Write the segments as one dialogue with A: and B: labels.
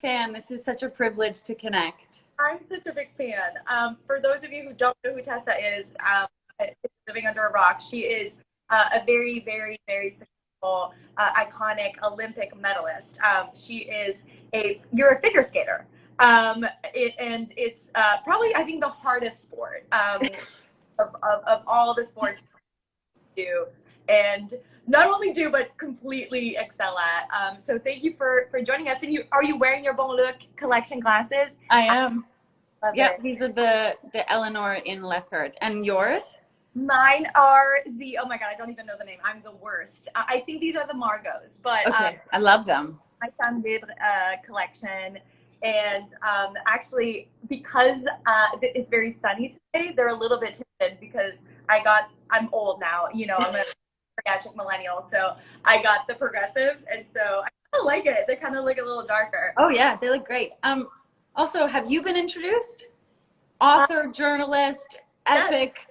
A: Fan. This is such a privilege to connect.
B: I'm such a big fan. For those of you who don't know who Tessa is, living under a rock, she is a very, very, very successful, iconic Olympic medalist. You're a figure skater. And it's probably, I think, the hardest sport of all the sports to do. And not only do, but completely excel at. So thank you for joining us. And are you wearing your Bonlook collection glasses?
A: I am.
B: Love
A: Yeah,
B: it.
A: these are the Eleanor in leopard. And yours?
B: Mine are oh my God, I don't even know the name. I'm the worst. I think these are the Margos, but
A: Okay, I love them.
B: my San collection. And actually, because it's very sunny today, they're a little bit tinted because I'm old now, I'm a geriatric millennial. So I got the progressives. And so I kind of like it. They kind of look a little darker.
A: Oh yeah, they look great. Also, have you been introduced?
B: Uh,
A: Author, journalist,
B: yes.
A: epic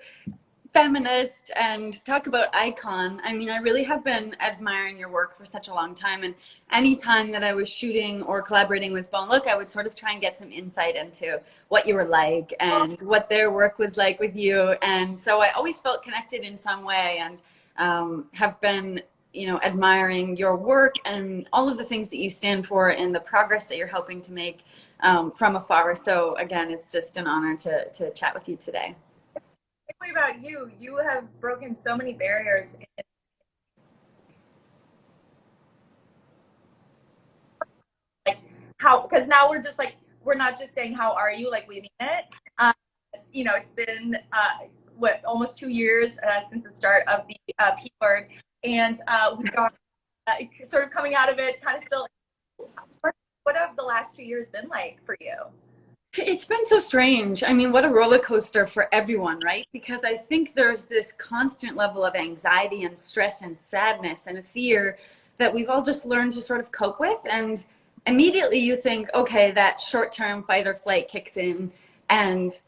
A: feminist, and talk about icon. I mean, I really have been admiring your work for such a long time, and any time that I was shooting or collaborating with Bonlook, I would sort of try and get some insight into what you were like and what their work was like with you. And so I always felt connected in some way, and have been admiring your work and all of the things that you stand for and the progress that you're helping to make from afar. So again, it's just an honor to chat with you today.
B: What about you? You have broken so many barriers. Like how, because now we're not just saying how are you, like we mean it. Um, it's been almost 2 years since the start of the P word, and we are sort of coming out of it, kind of still. What have the last 2 years been like for you?
A: It's been so strange. I mean, what a roller coaster for everyone, right? Because I think there's this constant level of anxiety and stress and sadness and fear that we've all just learned to sort of cope with. And immediately you think, okay, that short-term fight or flight kicks in and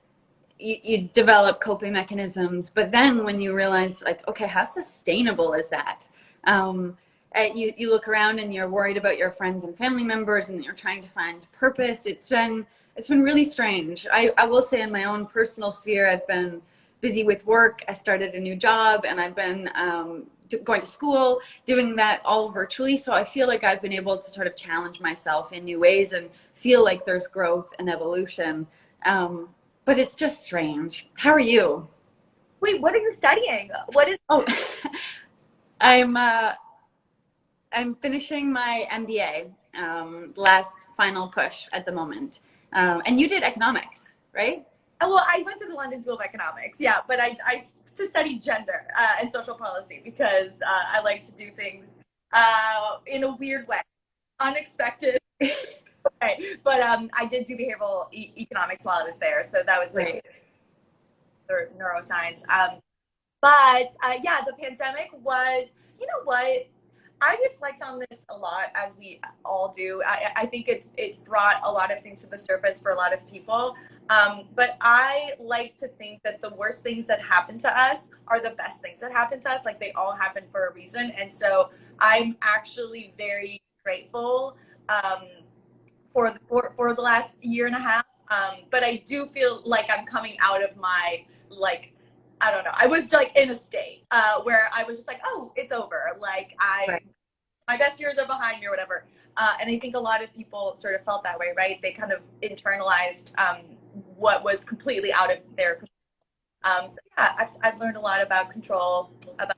A: you develop coping mechanisms. But then when you realize, like, okay, how sustainable is that? You look around and you're worried about your friends and family members and you're trying to find purpose. It's been really strange. I will say in my own personal sphere, I've been busy with work. I started a new job and I've been going to school, doing that all virtually. So I feel like I've been able to sort of challenge myself in new ways and feel like there's growth and evolution. But it's just strange. How are you?
B: Wait, what are you studying? What is?
A: Oh, I'm I'm finishing my MBA, last final push at the moment. And you did economics, right?
B: Well, I went to the London School of Economics, yeah, but I to study gender and social policy because I like to do things in a weird way, unexpected. Okay, but I did do behavioral economics while I was there, so that was like
A: Right.
B: neuroscience. But yeah, the pandemic was, you know what? I reflect on this a lot, as we all do. I think it's brought a lot of things to the surface for a lot of people. But I like to think that the worst things that happen to us are the best things that happen to us. Like they all happen for a reason. And so I'm actually very grateful for the last year and a half. But I do feel like I'm coming out of my like I don't know. I was like in a state where I was just like, oh, it's over. Like
A: Right.
B: my best years are behind me or whatever. And I think a lot of people sort of felt that way, right? They kind of internalized what was completely out of their control. So yeah, I've learned a lot about control, about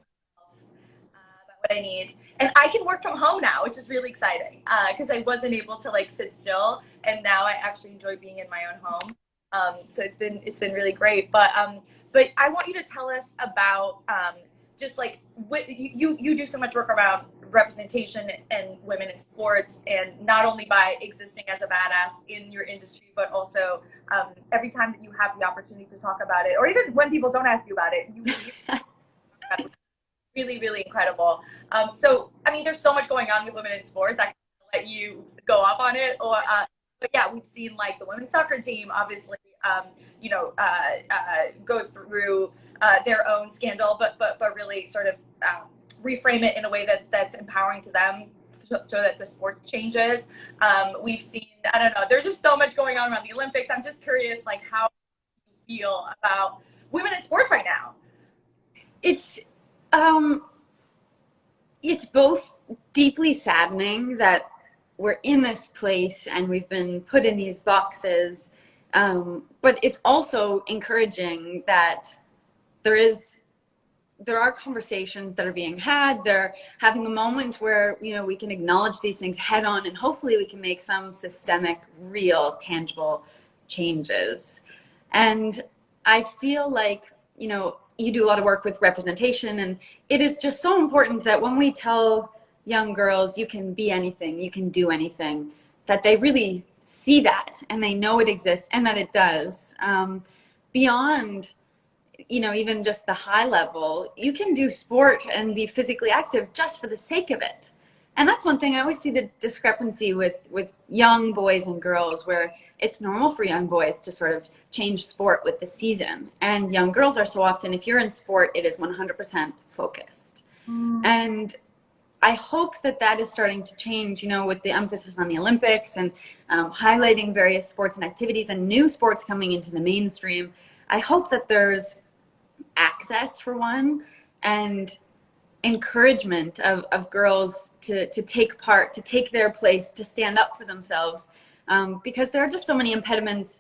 B: what I need. And I can work from home now, which is really exciting because I wasn't able to like sit still, and now I actually enjoy being in my own home. So it's been really great. But I want you to tell us about just like what you do so much work around representation and women in sports, and not only by existing as a badass in your industry, but also every time that you have the opportunity to talk about it, or even when people don't ask you about it, you really, really incredible. So, I mean, there's so much going on with women in sports. I can let you go off on it, but yeah, we've seen like the women's soccer team, obviously, go through their own scandal, but really sort of reframe it in a way that's empowering to them so that the sport changes. We've seen, I don't know, there's just so much going on around the Olympics. I'm just curious, like, how you feel about women in sports right now.
A: It's um, it's both deeply saddening that we're in this place and we've been put in these boxes, but it's also encouraging that there is there are conversations that are being had. They're having a moment where, we can acknowledge these things head on, and hopefully we can make some systemic, real, tangible changes. And I feel like, you do a lot of work with representation, and it is just so important that when we tell young girls you can be anything, you can do anything, that they really see that and they know it exists and that it does. Beyond even just the high level, you can do sport and be physically active just for the sake of it. And that's one thing I always see the discrepancy with young boys and girls, where it's normal for young boys to sort of change sport with the season. And young girls are so often, if you're in sport, it is 100% focused. And I hope that that is starting to change, with the emphasis on the Olympics and highlighting various sports and activities and new sports coming into the mainstream. I hope that there's access, for one, and encouragement of girls to take part, to take their place, to stand up for themselves, because there are just so many impediments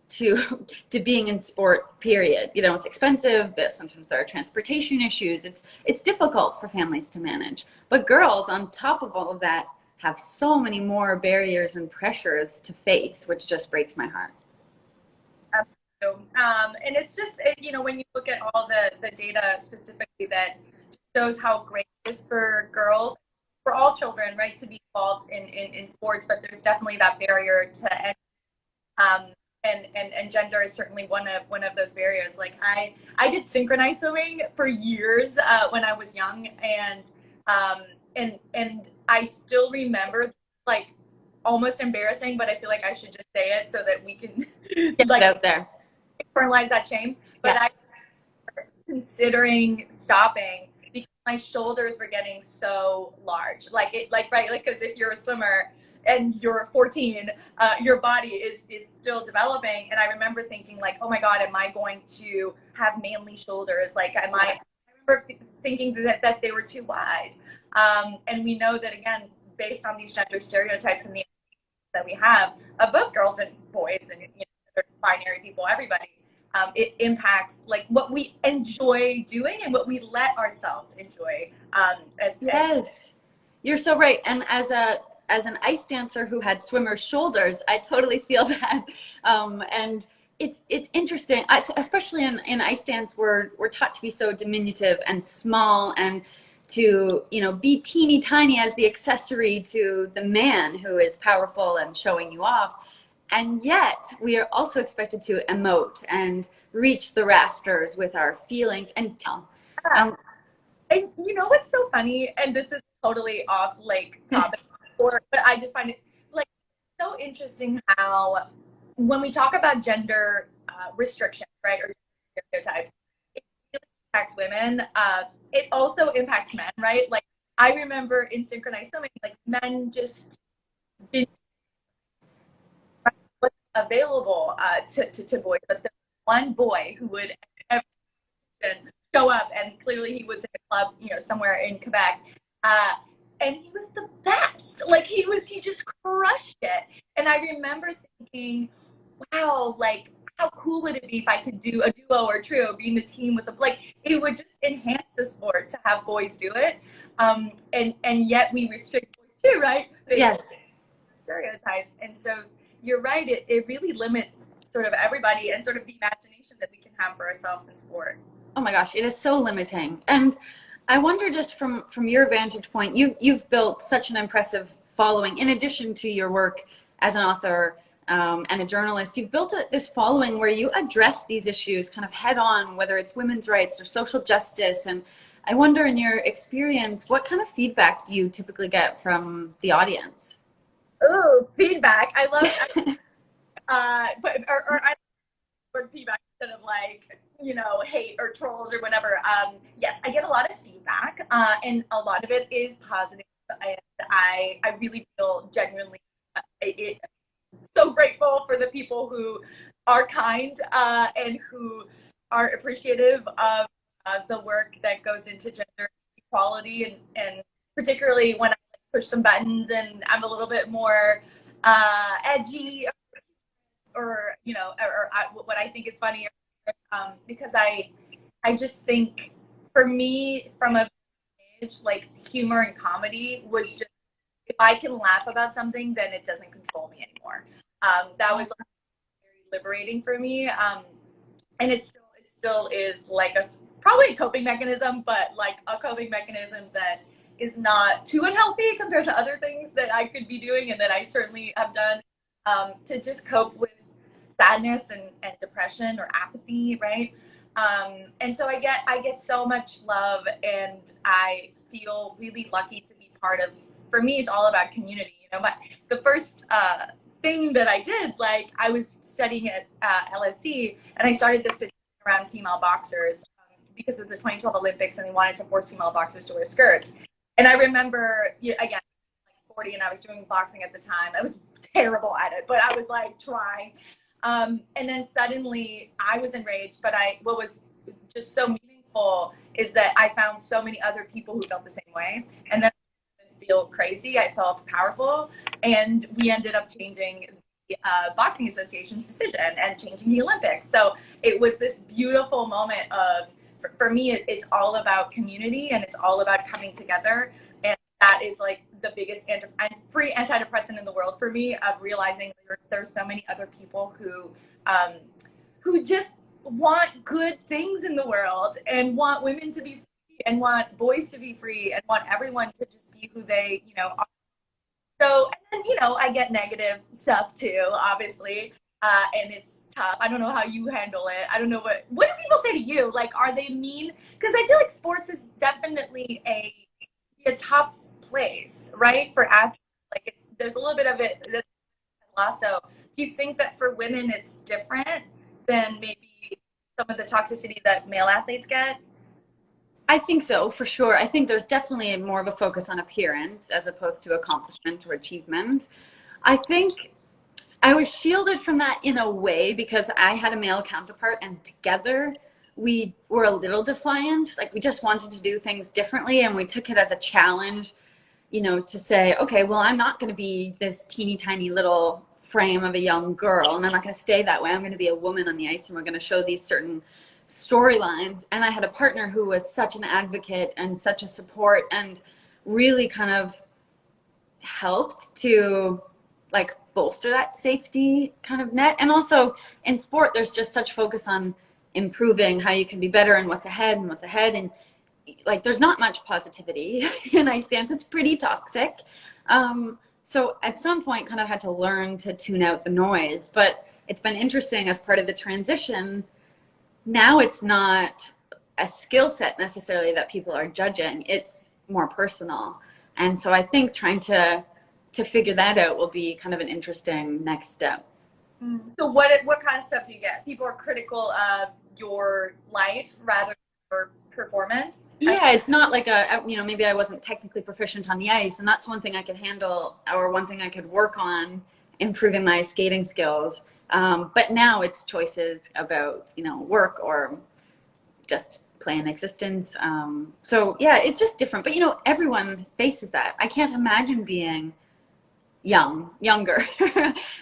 A: to to being in sport, period. It's expensive, sometimes there are transportation issues, it's difficult for families to manage, but girls, on top of all of that, have so many more barriers and pressures to face, which just breaks my heart.
B: And it's just, when you look at all the data specifically that shows how great it is for girls, for all children, right, to be involved in sports, but there's definitely that barrier to end. And gender is certainly one of those barriers. Like I did synchronized swimming for years when I was young, and I still remember, like, almost embarrassing, but I feel like I should just say it so that we can
A: Get it out there.
B: Internalize that shame. But yeah. I considering stopping because my shoulders were getting so large. Because if you're a swimmer and you're 14, your body is still developing. And I remember thinking, like, oh my God, am I going to have manly shoulders? Like, I remember thinking that they were too wide. And we know that, again, based on these gender stereotypes and the that we have of both girls and boys and binary people, everybody, it impacts, like, what we enjoy doing and what we let ourselves enjoy.
A: Yes, you're so right. And as an ice dancer who had swimmer shoulders, I totally feel that. And it's interesting, especially in ice dance, we're taught to be so diminutive and small, and to be teeny tiny as the accessory to the man who is powerful and showing you off. And yet we are also expected to emote and reach the rafters with our feelings and tell.
B: And what's so funny, and this is totally off, like, topic, but I just find it, like, so interesting how when we talk about gender restriction, right, or stereotypes, it really impacts women. It also impacts men, right? Like, I remember in synchronized swimming, like, men just didn't available to boys, but the one boy who would ever show up, and clearly he was in a club, somewhere in Quebec, and he was the best. Like, he just crushed it. And I remember thinking, wow, like, how cool would it be if I could do a duo or trio, be in the team with it would just enhance the sport to have boys do it. And yet we restrict boys too, right?
A: Yes.
B: Stereotypes. And so you're right, it really limits sort of everybody and sort of the imagination that we can have for ourselves in sport.
A: Oh my gosh, it is so limiting. And I wonder, just from your vantage point, you've built such an impressive following, in addition to your work as an author and a journalist. You've built this following where you address these issues kind of head on, whether it's women's rights or social justice. And I wonder, in your experience, what kind of feedback do you typically get from the audience?
B: Oh, feedback. I love I word feedback instead of, like, hate or trolls or whatever. Yes, I get a lot of feedback, and a lot of it is positive. and I really feel genuinely so grateful for the people who are kind and who are appreciative of the work that goes into gender equality, and particularly when I push some buttons and I'm a little bit more edgy, or what I think is funny, because I just think, for me, from a age, like, humor and comedy was just, if I can laugh about something, then it doesn't control me anymore. That was, like, very liberating for me, and it still is like probably a coping mechanism, but like a coping mechanism that is not too unhealthy compared to other things that I could be doing and that I certainly have done, to just cope with sadness and depression or apathy, right? And so I get so much love, and I feel really lucky to be part of. For me, it's all about community. But the first thing that I did, like, I was studying at LSE, and I started this petition around female boxers, because of the 2012 Olympics, and they wanted to force female boxers to wear skirts. And I remember, again, like 40, and I was doing boxing at the time. I was terrible at it, but I was like trying. And then suddenly I was enraged, but what was just so meaningful is that I found so many other people who felt the same way. And then I didn't feel crazy. I felt powerful. And we ended up changing the Boxing Association's decision and changing the Olympics. So it was this beautiful moment of, for me, it's all about community, and it's all about coming together. And that is like the biggest free antidepressant in the world for me, of realizing there's so many other people who just want good things in the world, and want women to be free, and want boys to be free, and want everyone to just be who they are. So, and then I get negative stuff too, obviously, and it's tough. I don't know how you handle it. I don't know what do people say to you? Like, are they mean? Because I feel like sports is definitely a tough place, right, for athletes. Like, there's a little bit of it that's lost. So, do you think that for women it's different than maybe some of the toxicity that male athletes get?
A: I think so, for sure. I think there's definitely more of a focus on appearance as opposed to accomplishment or achievement. I think I was shielded from that in a way because I had a male counterpart, and together we were a little defiant. Like, we just wanted to do things differently, and we took it as a challenge, to say, okay, well, I'm not going to be this teeny tiny little frame of a young girl, and I'm not going to stay that way. I'm going to be a woman on the ice, and we're going to show these certain storylines. And I had a partner who was such an advocate and such a support, and really kind of helped to, like, bolster that safety kind of net. And also in sport, there's just such focus on improving how you can be better and what's ahead and what's ahead. And like, there's not much positivity in ice dance. It's pretty toxic. So at some point kind of had to learn to tune out the noise, but it's been interesting as part of the transition. Now it's not a skill set necessarily that people are judging. It's more personal. And so I think trying to figure that out will be kind of an interesting next step.
B: So what kind of stuff do you get? People are critical of your life rather than your performance?
A: Yeah, it's not like maybe I wasn't technically proficient on the ice, and that's one thing I could handle, or one thing I could work on improving my skating skills. But now it's choices about, work or just plain existence. So yeah, it's just different. But everyone faces that. I can't imagine being younger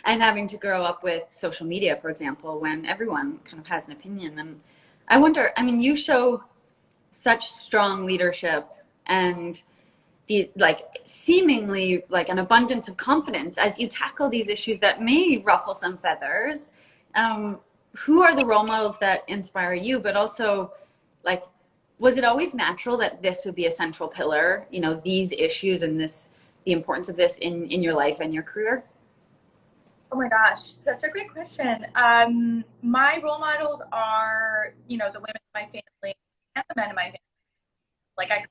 A: and having to grow up with social media, for example, when everyone kind of has an opinion. And I wonder, you show such strong leadership and seemingly like an abundance of confidence as you tackle these issues that may ruffle some feathers. Who are the role models that inspire you? But also, like, was it always natural that this would be a central pillar, these issues and the importance of this in your life and your career?
B: Oh my gosh, such a great question. My role models are, the women in my family and the men in my family. Like,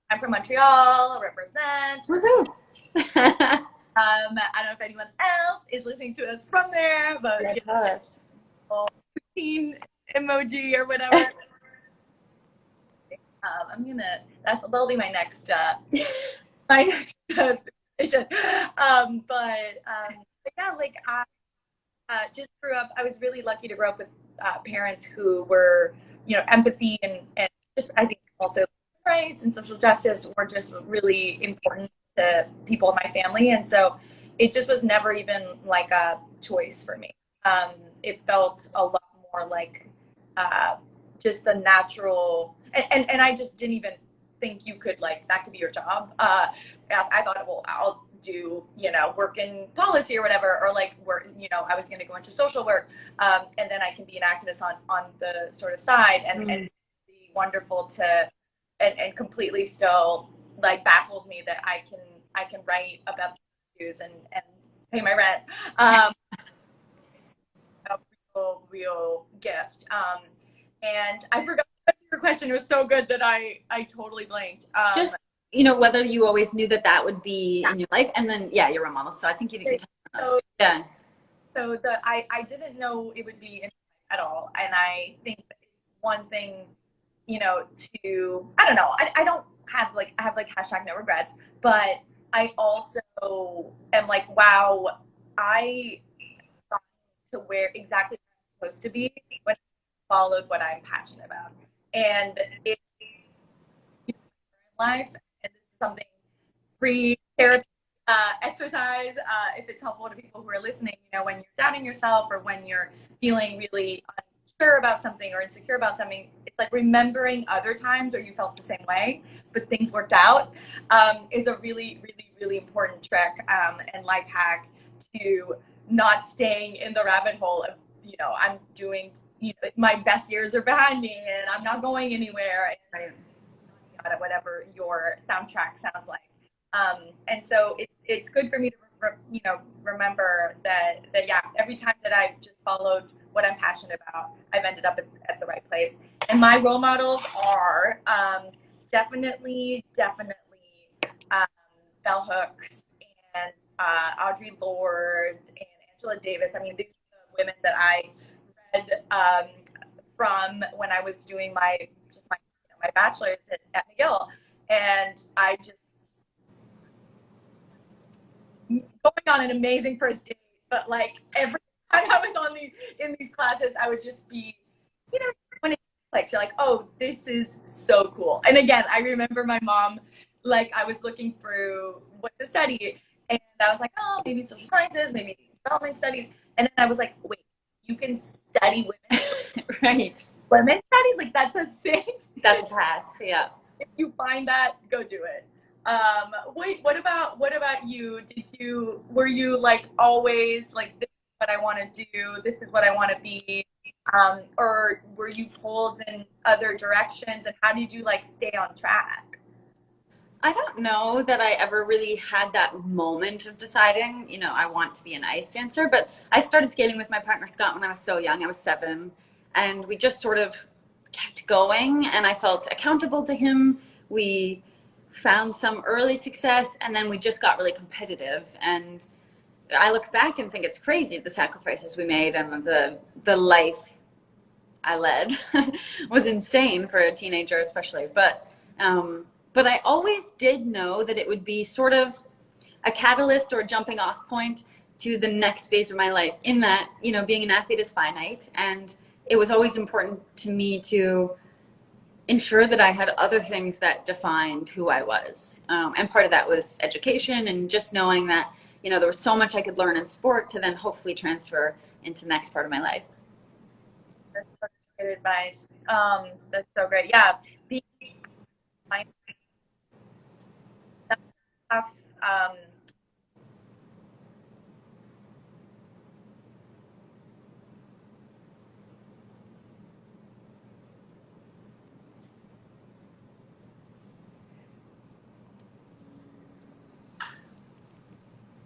B: I'm from Montreal, represent.
A: Woohoo!
B: I don't know if anyone else is listening to us from there, but
A: Yeah, tell us.
B: Poutine emoji or whatever. That'll be my next my next position. But yeah, like I just grew up. I was really lucky to grow up with parents who were, empathy and just I think also rights and social justice were just really important to people in my family, and so it just was never even like a choice for me. It felt a lot more like uh, just the natural, and I just didn't even think you could like that could be your job. I thought, well, I'll do work in policy or whatever, or like work. I was going to go into social work, and then I can be an activist on the sort of side, and be wonderful to, and completely still like baffles me that I can write about issues and pay my rent. A real gift. And I forgot your question. It was so good that I totally blanked.
A: Just whether you always knew that that would be in your life, and then you're a model, so I think you can tell us. Yeah.
B: So I didn't know it would be in at all, and I think that it's one thing, to I don't know. I don't have like I have like hashtag no regrets, but I also am like, wow, I got to where exactly where I'm supposed to be when I followed what I'm passionate about, and it life, and this is something free therapy, exercise, if it's helpful to people who are listening, when you're doubting yourself or when you're feeling really unsure about something or insecure about something, it's like remembering other times where you felt the same way, but things worked out, is a really, really, really important trick, and life hack to not staying in the rabbit hole of, I'm doing, my best years are behind me and I'm not going anywhere. And, whatever your soundtrack sounds like. And so it's good for me to remember that every time that I've just followed what I'm passionate about, I've ended up at the right place. And my role models are definitely Bell Hooks and Audre Lorde and Angela Davis. I mean, these are the women that I read from when I was doing my bachelor's at McGill, and I just going on an amazing first date. But like every time I was in these classes, I would just be, when it clicks, you're like, oh, this is so cool. And again, I remember my mom, like I was looking through what to study, and I was like, oh, maybe social sciences, maybe development studies, and then I was like, wait, you can study women,
A: right?
B: Women studies, like that's a thing.
A: That's a path. Yeah.
B: If you find that, go do it. Wait, what about you? Were you like always like, this is what I want to do, this is what I want to be, or were you pulled in other directions, and how did you like stay on track?
A: I don't know that I ever really had that moment of deciding, I want to be an ice dancer, but I started skating with my partner Scott when I was so young. I was 7, and we just sort of kept going, and I felt accountable to him. We found some early success, and then we just got really competitive. And I look back and think it's crazy, the sacrifices we made and the life I led was insane for a teenager, especially. But I always did know that it would be sort of a catalyst or a jumping off point to the next phase of my life, in that, being an athlete is finite, and it was always important to me to ensure that I had other things that defined who I was. And part of that was education, and just knowing that, there was so much I could learn in sport to then hopefully transfer into the next part of my life.
B: That's such good advice. That's so great. Yeah. That's tough.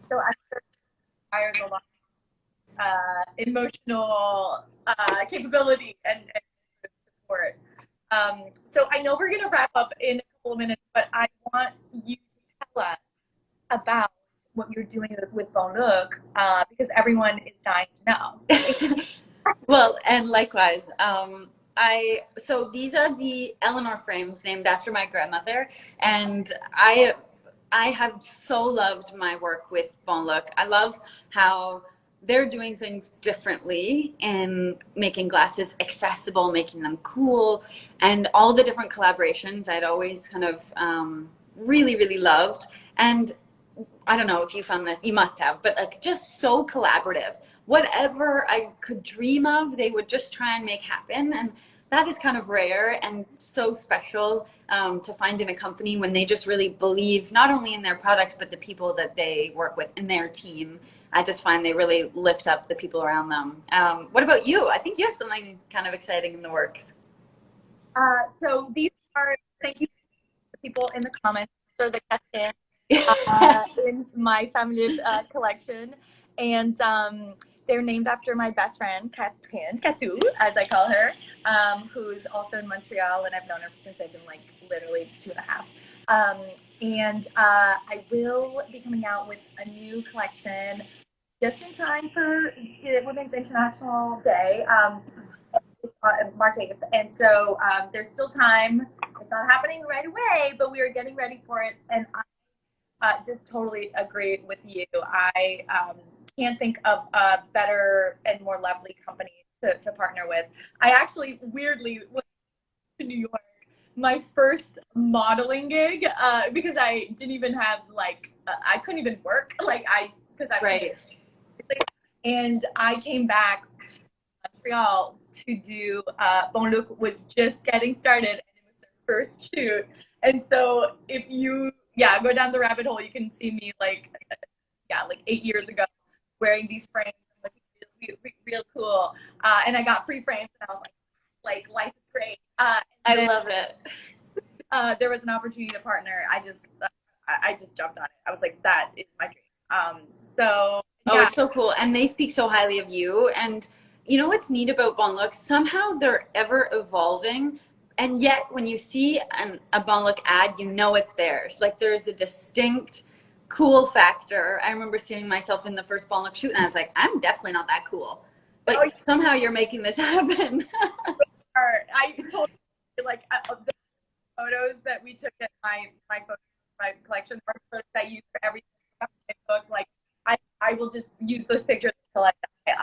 B: So I'm sure it requires a lot emotional capability and support. So I know we're going to wrap up in a couple of minutes, but I want you to tell us about what you're doing with Bonlook, because everyone is dying to know.
A: Well, and likewise, so these are the Eleanor frames named after my grandmother, and I I have so loved my work with Bonlook. I love how they're doing things differently and making glasses accessible, making them cool, and all the different collaborations I'd always kind of really, really loved. And I don't know if you found this, you must have, but like just so collaborative. Whatever I could dream of, they would just try and make happen. And that is kind of rare and so special to find in a company when they just really believe not only in their product, but the people that they work with in their team. I just find they really lift up the people around them. What about you? I think you have something kind of exciting in the works.
B: So these are, thank you to people in the comments for the question in my family collection. And they're named after my best friend, Catherine, Catu, as I call her, who's also in Montreal, and I've known her since I've been like literally 2.5. And I will be coming out with a new collection just in time for Women's International Day. March 8th. And so there's still time. It's not happening right away, but we are getting ready for it. And I just totally agree with you. I can't think of a better and more lovely company to partner with. I actually weirdly went to New York, my first modeling gig, because I didn't even have I couldn't even work because I
A: Right.
B: and I came back to Montreal to do Bonlook was just getting started, and it was their first shoot. And so if you go down the rabbit hole, you can see me like 8 years ago wearing these frames, looking real cool. And I got free frames, and I was like life is great.
A: I love it.
B: There was an opportunity to partner. I just jumped on it. I was like, that is my dream.
A: Oh, it's so cool. And they speak so highly of you. And you know what's neat about Bonlook? Somehow they're ever evolving. And yet when you see a Bonlook ad, you know it's theirs. Like there's a distinct cool factor. I remember seeing myself in the first Bonlook shoot and I was like, I'm definitely not that cool. But somehow you're making this happen.
B: I told you, the photos that we took at my collection are photos I use for every book. Like I will just use those pictures until I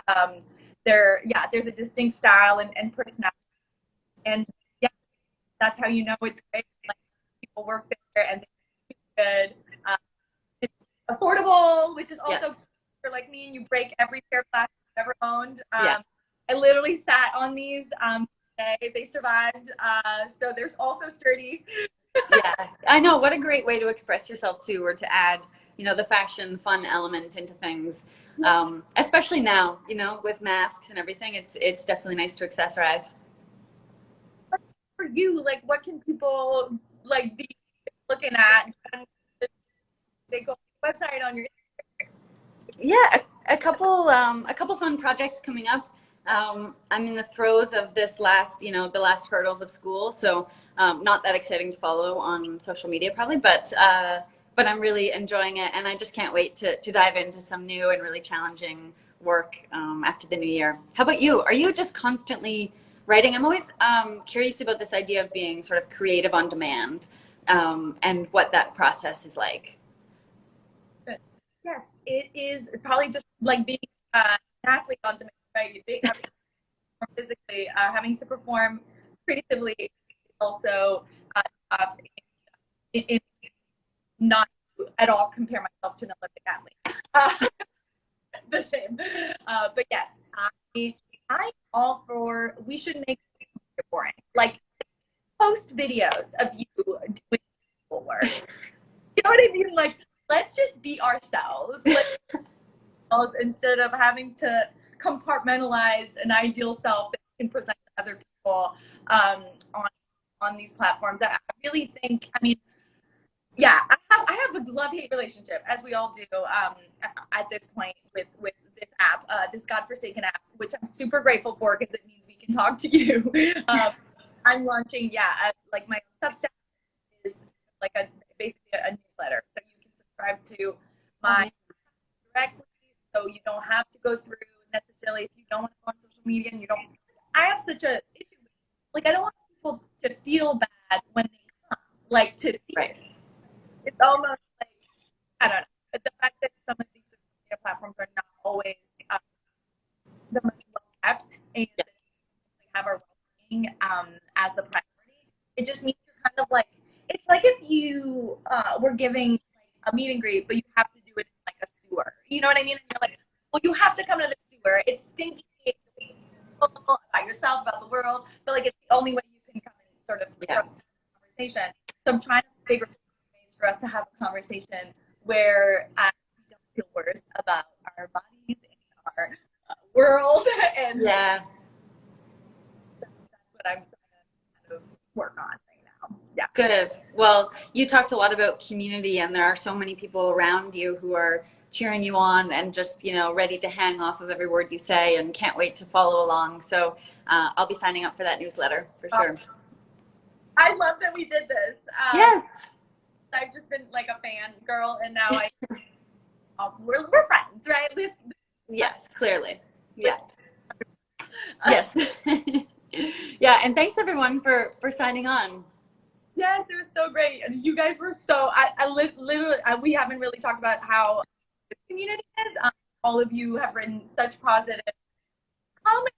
B: die. There's a distinct style and personality, and that's how you know it's great. Like people work there and they're good. It's affordable, which is also for like me, and you break every pair of glasses you've ever owned. I literally sat on these. They survived, so there's also sturdy.
A: Yeah, I know. What a great way to express yourself too, or to add, the fashion fun element into things. Especially now, with masks and everything, it's definitely nice to accessorize.
B: For you, like, what can people be looking at? They go to the website on your.
A: Yeah, a couple fun projects coming up. I'm in the throes of this the last hurdles of school, so not that exciting to follow on social media probably, but I'm really enjoying it, and I just can't wait to dive into some new and really challenging work after the new year. How about you? Are you just constantly writing? I'm always curious about this idea of being sort of creative on demand and what that process is like.
B: Yes, it is probably just like being an athlete on demand, right? Physically, having to perform creatively, also tough, in not at all compare myself to an Olympic athlete. The same. But yes, I'm all for, we should make it boring. Like, post videos of you doing work. You know what I mean? Like, let's just be ourselves. Instead of having to compartmentalize an ideal self that you can present to other people on these platforms. I really think, I have a love-hate relationship, as we all do, at this point with this app, this godforsaken app, which I'm super grateful for because it means we can talk to you. I'm launching, my Substack is basically a newsletter, so you can subscribe to my directly, so you don't have to go through necessarily if you don't want to go on social media and you don't. I have such a issue with, I don't want people to feel bad when they come, to see it. It's almost like I don't know. But the fact that some of these social media platforms are not always the most well kept and
A: Yeah.
B: have our well-being as the priority, it just means you're kind of like, it's like if you were giving like, a meet and greet, but you have to do it in like a sewer. You know what I mean? And you're like, well, you have to come to the sewer. It's stinky. It's about yourself, about the world, but like it's the only way you can come and sort of have a conversation. So I'm trying to figure out ways for us to have a conversation where we don't feel worse about our bodies and our world, and
A: Yeah.
B: so that's what I'm trying to kind of work on right now. Yeah.
A: Good. Well, you talked a lot about community, and there are so many people around you who are cheering you on and just, ready to hang off of every word you say and can't wait to follow along. So I'll be signing up for that newsletter for sure.
B: I love that we did this.
A: Yes.
B: I've just been like a fan girl, and now we're friends, right?
A: Yes, clearly. Yeah. Yes. Yeah, and thanks everyone for signing on.
B: Yes, it was so great, and you guys were so. Literally, we haven't really talked about how this community is. All of you have written such positive comments,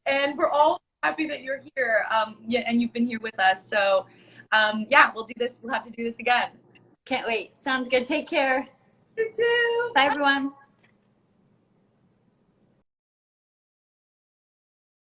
B: and we're all happy that you're here. Yeah, and you've been here with us. So, yeah, we'll do this. We'll have to do this again.
A: Can't wait. Sounds good. Take care.
B: You too.
A: Bye everyone.